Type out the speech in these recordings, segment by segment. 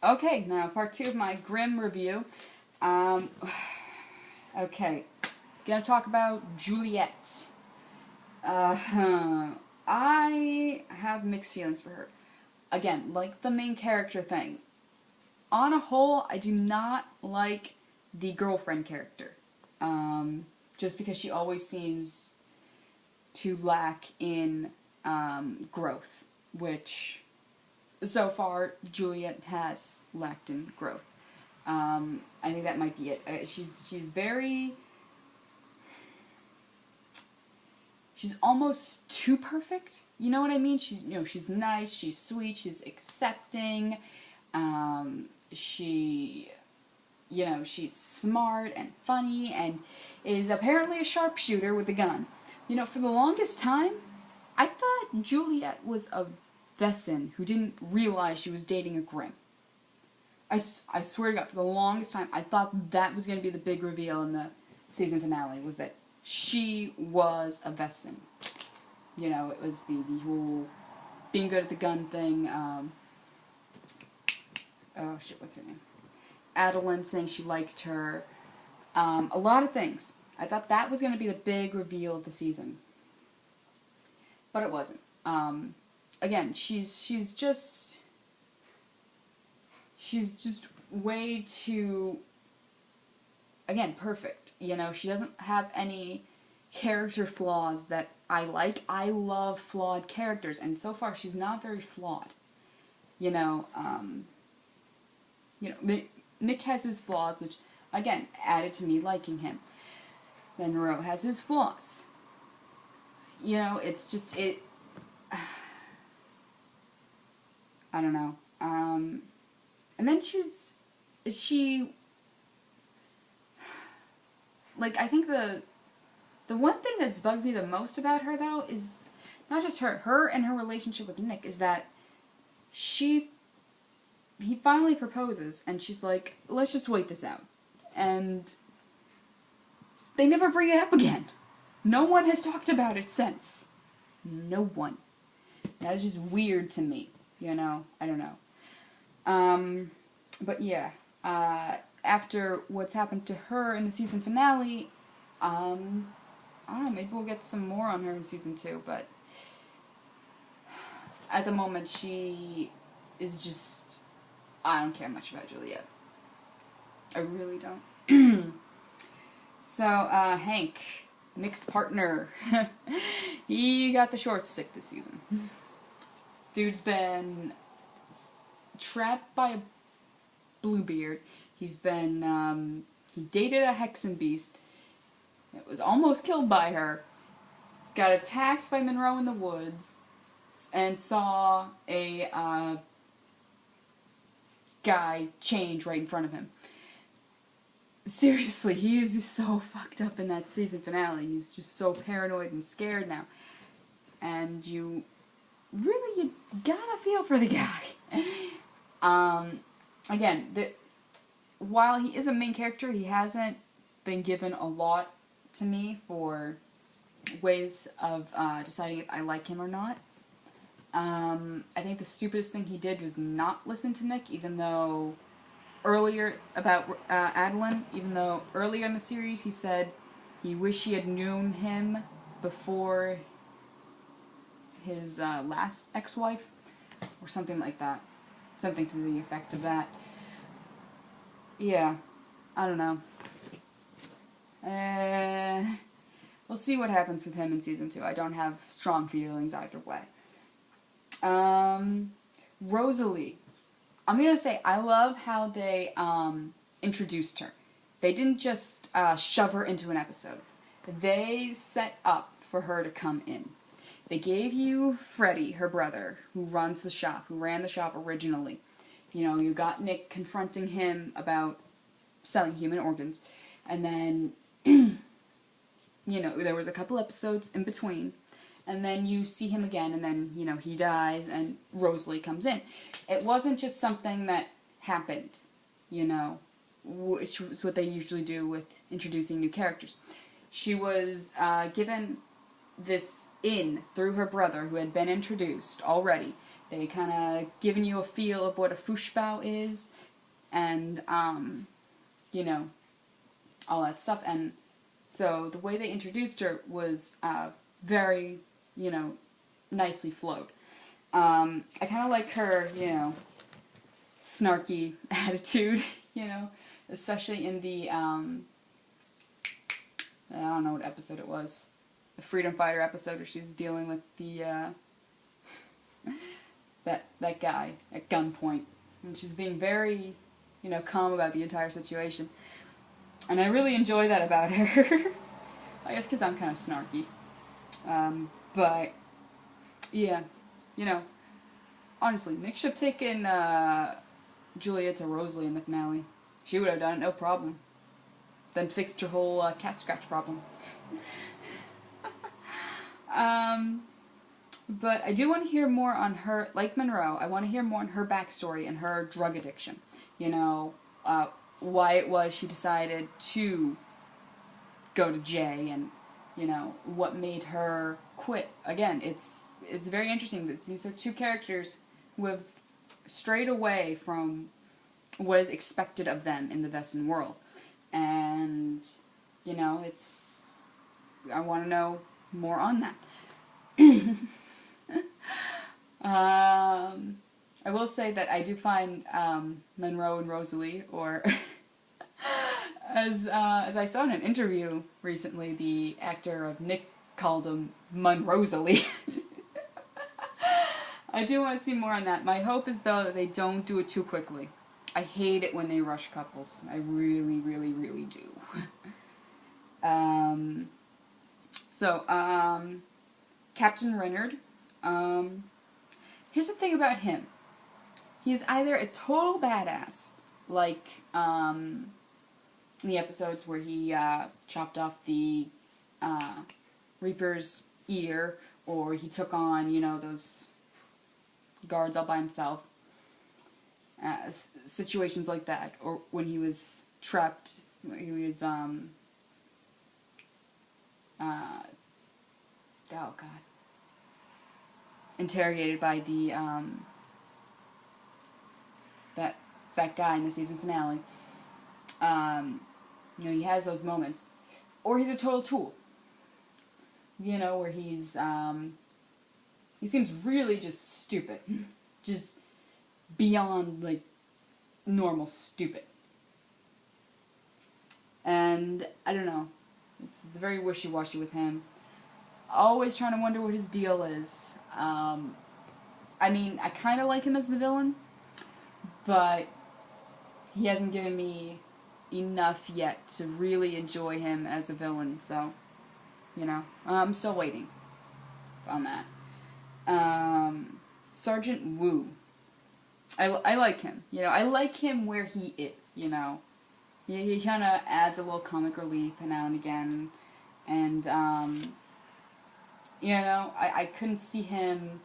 Okay, now part 2 of my Grimm review. Okay, gonna talk about Juliette. I have mixed feelings for her. Again, like the main character thing. On a whole, I do not like the girlfriend character. Just because she always seems to lack in growth, which so far Juliette has lacked in growth. I think that might be it. She's very... She's almost too perfect. You know what I mean? She's nice, she's sweet, she's accepting. She's smart and funny and is apparently a sharpshooter with a gun. For the longest time, I thought Juliette was a Vesson who didn't realize she was dating a Grimm. I swear to God, for the longest time, I thought that was going to be the big reveal in the season finale, was that she was a Vesson. It was the whole being good at the gun thing. Oh shit, what's her name? Adalind saying she liked her. A lot of things. I thought that was going to be the big reveal of the season. But it wasn't. Again, she's just way too, again, perfect. She doesn't have any character flaws that I like. I love flawed characters, and so far she's not very flawed. Nick has his flaws, which, again, added to me liking him. Then Ro has his flaws. It's just, I don't know. And then I think the one thing that's bugged me the most about her, though, is not just her and her relationship with Nick, is that he finally proposes, and she's like, let's just wait this out. And they never bring it up again. No one has talked about it since. No one. That's just weird to me. I don't know. But yeah, after what's happened to her in the season finale, I don't know, maybe we'll get some more on her in season 2, but at the moment she is just, I don't care much about Juliette. I really don't. So, Hank, Nick's partner, he got the short stick this season. Dude's been trapped by a Bluebeard. He's been, he dated a Hexen Beast. It was almost killed by her. Got attacked by Monroe in the woods. And saw a, guy change right in front of him. Seriously, he is just so fucked up in that season finale. He's just so paranoid and scared now. And you gotta feel for the guy. Again, while he is a main character, he hasn't been given a lot to me for ways of deciding if I like him or not. I think the stupidest thing he did was not listen to Nick, even though earlier in the series he said he wished he had known him before his last ex-wife, or something like that. Something to the effect of that. Yeah, I don't know. We'll see what happens with him in season 2. I don't have strong feelings either way. Rosalee. I'm gonna say, I love how they introduced her. They didn't just shove her into an episode. They set up for her to come in. They gave you Freddie, her brother, who runs the shop, who ran the shop originally. You got Nick confronting him about selling human organs. And then, there was a couple episodes in between. And then you see him again, and then, he dies, and Rosalee comes in. It wasn't just something that happened, which is what they usually do with introducing new characters. She was given this in through her brother, who had been introduced already, They kind of giving you a feel of what a Fushbao is, and, you know, all that stuff. And so the way they introduced her was very, you know, nicely flowed. I kind of like her, you know, snarky attitude, you know, especially in the, I don't know what episode it was, the Freedom Fighter episode where she's dealing with the, that guy at gunpoint, and she's being very, you know, calm about the entire situation, and I really enjoy that about her. I guess because I'm kind of snarky, but, yeah, you know, honestly, Nick should have taken, Juliette to Rosalee in the finale. She would have done it, no problem. Then fixed her whole, cat scratch problem. But I do want to hear more on her, like Monroe, I want to hear more on her backstory and her drug addiction. You know, why it was she decided to go to Jay, and, you know, what made her quit. Again, it's very interesting that these are two characters who have strayed away from what is expected of them in the Western world. And, you know, I want to know more on that. I will say that I do find Monroe and Rosalee, or as I saw in an interview recently, the actor of Nick called him Monrosalee. I do want to see more on that. My hope is, though, that they don't do it too quickly. I hate it when they rush couples. I really, really, really do. Captain Renard. Here's the thing about him. He is either a total badass, like in the episodes where he chopped off the Reaper's ear, or he took on, you know, those guards all by himself. Situations like that, or when he was trapped, he was, oh god, interrogated by the, that guy in the season finale. You know, he has those moments. Or he's a total tool. You know, where he's, he seems really just stupid. Just beyond, like, normal stupid. And, I don't know. It's very wishy-washy with him. Always trying to wonder what his deal is. I mean, I kind of like him as the villain, but he hasn't given me enough yet to really enjoy him as a villain, so, you know, I'm still waiting on that. Sargent Wu. I like him, you know, I like him where he is, you know. He kind of adds a little comic relief now and again, and, you know, I couldn't see him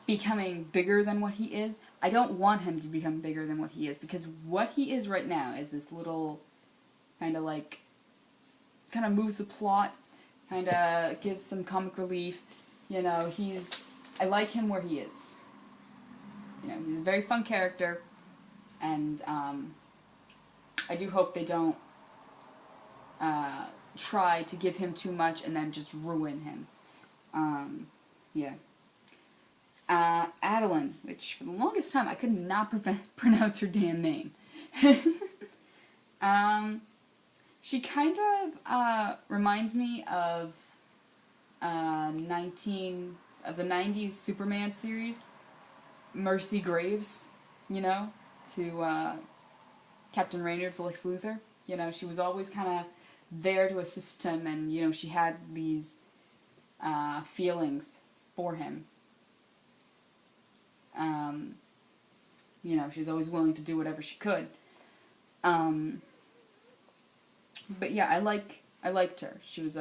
becoming bigger than what he is. I don't want him to become bigger than what he is, because what he is right now is this little, kind of like, kind of moves the plot, kind of gives some comic relief, you know, I like him where he is. You know, he's a very fun character, and, I do hope they don't, try to give him too much and then just ruin him. Yeah. Adalind, which for the longest time I could not pronounce her damn name. She kind of, reminds me of, of the 90s Superman series, Mercy Graves, you know, to, Captain Renard's Lex Luthor. You know, she was always kind of there to assist him, and, you know, she had these, feelings for him. You know, she was always willing to do whatever she could. But yeah, I liked her. She was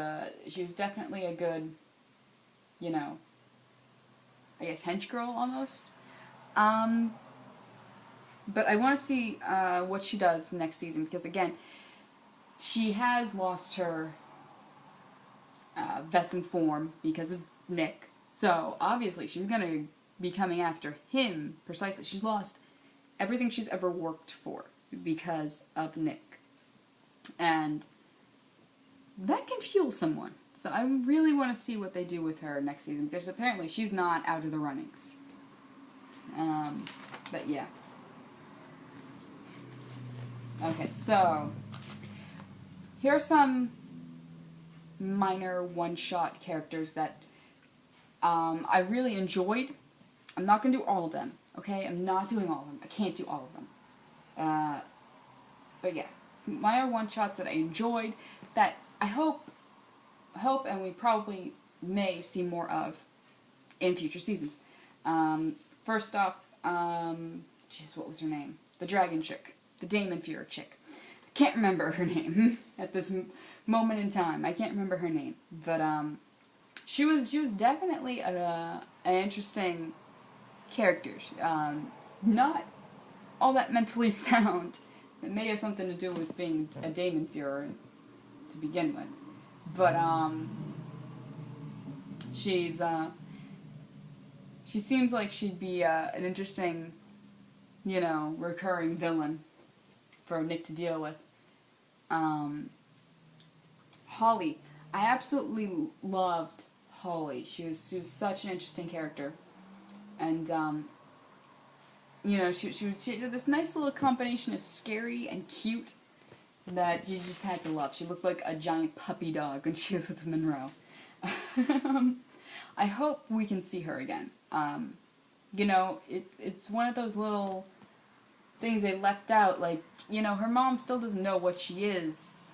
definitely a good, you know, I guess hench girl almost. But I want to see what she does next season, because again, she has lost her Vesson form because of Nick. So obviously she's gonna be coming after him precisely. She's lost everything she's ever worked for because of Nick. And that can fuel someone. So I really want to see what they do with her next season, because apparently she's not out of the runnings. But yeah. Okay, so here are some minor one-shot characters that I really enjoyed. I'm not going to do all of them, okay? I'm not doing all of them. I can't do all of them. But yeah, minor one-shots that I enjoyed, that I hope and we probably may see more of in future seasons. First off, jeez, what was her name? The dragon chick. The Damon Fuhrer chick. I can't remember her name at this moment in time. I can't remember her name. But, she was definitely an interesting character. Not all that mentally sound. It may have something to do with being a Damon Fuhrer to begin with. But, she seems like she'd be an interesting, you know, recurring villain for Nick to deal with. Holly. I absolutely loved Holly. She was such an interesting character. And, you know, she had this nice little combination of scary and cute that you just had to love. She looked like a giant puppy dog when she was with Monroe. I hope we can see her again. You know, it's one of those little things they left out, like, you know, her mom still doesn't know what she is,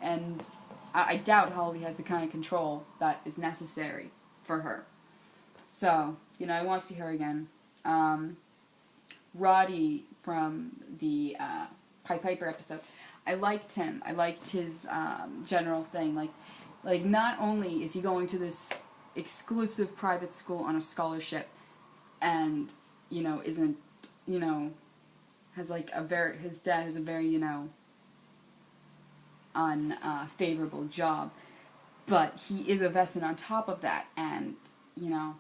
and I doubt Holly has the kind of control that is necessary for her. So, you know, I want to see her again. Roddy from the Pied Piper episode, I liked him. I liked his general thing. Like not only is he going to this exclusive private school on a scholarship, and, you know, isn't, you know, has like his dad has a very, you know, unfavorable job, but he is a vested on top of that, and, you know,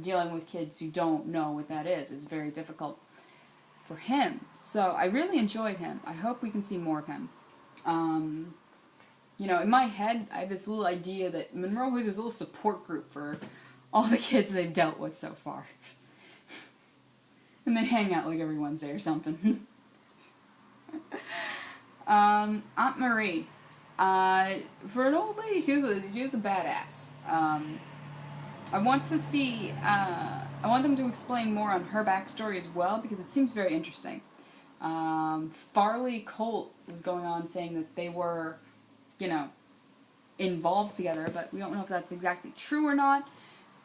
dealing with kids who don't know what that is, it's very difficult for him. So I really enjoyed him. I hope we can see more of him. You know, in my head, I have this little idea that Monroe was this little support group for all the kids they've dealt with so far. And they hang out like every Wednesday or something. Aunt Marie. For an old lady, she was a badass. I want to see, I want them to explain more on her backstory as well, because it seems very interesting. Farley Colt was going on saying that they were, you know, involved together, but we don't know if that's exactly true or not.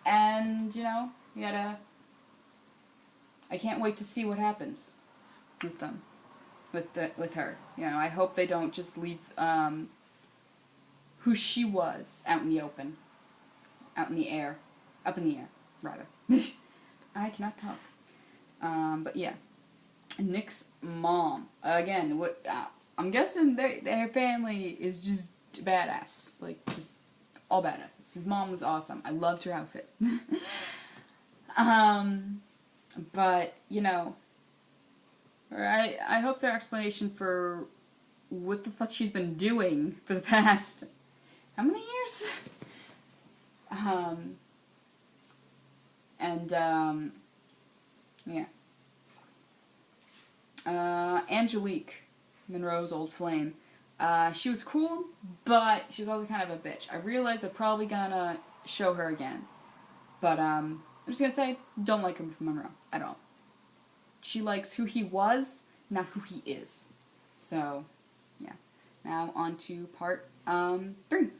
And, you know, I can't wait to see what happens with them, with her. You know, I hope they don't just leave who she was out in the open, up in the air, rather. I cannot talk. But yeah, Nick's mom again. I'm guessing their family is just badass, like just all badass. His mom was awesome. I loved her outfit. But, you know, I hope their explanation for what the fuck she's been doing for the past, how many years? Yeah. Angelique, Monroe's old flame. She was cool, but she was also kind of a bitch. I realize they're probably gonna show her again. But, I'm just gonna say, don't like him with Monroe at all. She likes who he was, not who he is. So, yeah. Now on to part 3.